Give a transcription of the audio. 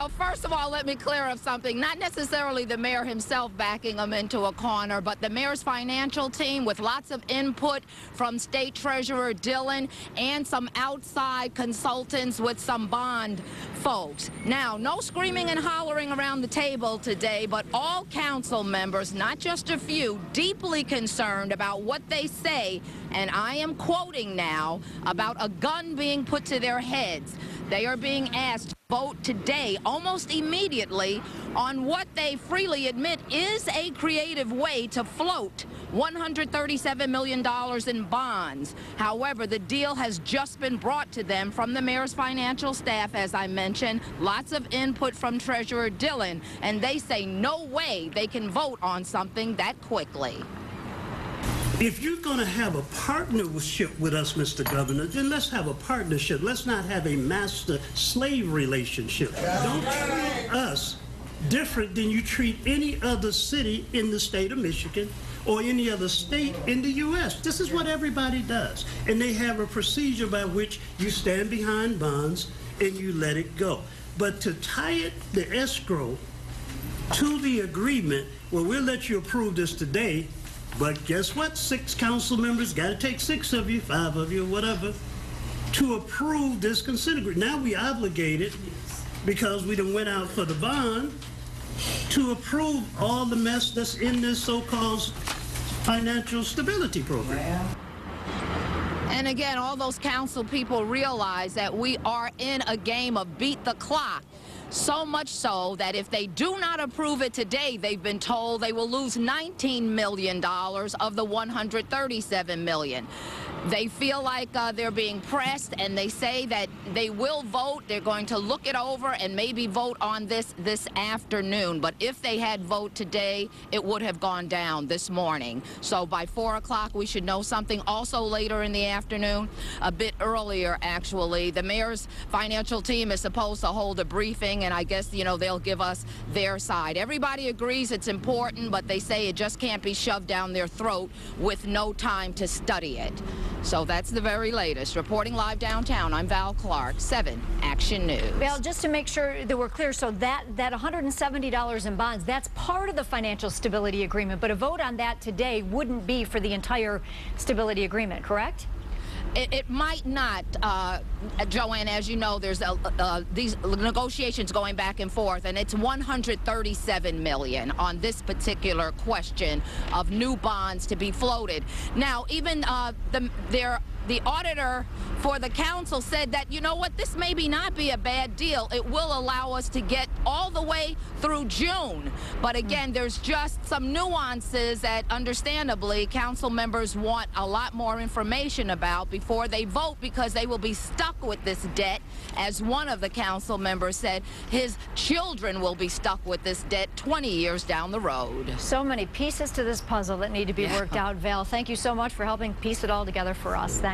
Well, first of all, let me clear up something. Not necessarily the mayor himself backing him into a corner, but the mayor's financial team with lots of input from State Treasurer Dillon and some outside consultants with some bond folks. Now, no screaming and hollering around the table today, but all council members, not just a few, deeply concerned about what they say, and I am quoting now, about a gun being put to their heads. They are being asked to vote today, almost immediately, on what they freely admit is a creative way to float $137 million in bonds. However, the deal has just been brought to them from the mayor's financial staff, as I mentioned, lots of input from Treasurer Dillon, and they say no way they can vote on something that quickly. If you're going to have a partnership with us, Mr. Governor, then let's have a partnership. Let's not have a master-slave relationship. Don't treat us different than you treat any other city in the state of Michigan or any other state in the U.S. This is what everybody does. And they have a procedure by which you stand behind bonds and you let it go. But to tie it, the escrow, to the agreement, well, we'll let you approve this today, but guess what? 6 council members, got to take 6 of you, 5 of you, whatever, to approve this consent agreement. Now we obligated, because we done went out for the bond, to approve all the mess that's in this so-called financial stability program. And again, all those council people realize that we are in a game of beat the clock. So much so that if they do not approve it today, they've been told they will lose $19 million of the $137 million. They feel like they're being pressed, and they say that they will vote. They're going to look it over and maybe vote on this afternoon. But if they had vote today, it would have gone down this morning. So by 4 o'clock, we should know something. Also later in the afternoon, a bit earlier actually, the mayor's financial team is supposed to hold a briefing, and I guess, you know, they'll give us their side. Everybody agrees it's important, but they say it just can't be shoved down their throat with no time to study it. So that's the very latest. Reporting live downtown, I'm Val Clark, 7 Action News. Val, just to make sure that we're clear, so that $170 in bonds, that's part of the financial stability agreement, but a vote on that today wouldn't be for the entire stability agreement, correct? It might not, Joanne. As you know, there's these negotiations going back and forth, and it's $137 million on this particular question of new bonds to be floated. Now, even the auditor for the council said that, you know what, this maybe not be a bad deal. It will allow us to get all the way through June. But again, there's just some nuances that understandably council members want a lot more information about before they vote, because they will be stuck with this debt. As one of the council members said, his children will be stuck with this debt 20 years down the road. So many pieces to this puzzle that need to be worked out, Val. Thank you so much for helping piece it all together for us. Thanks.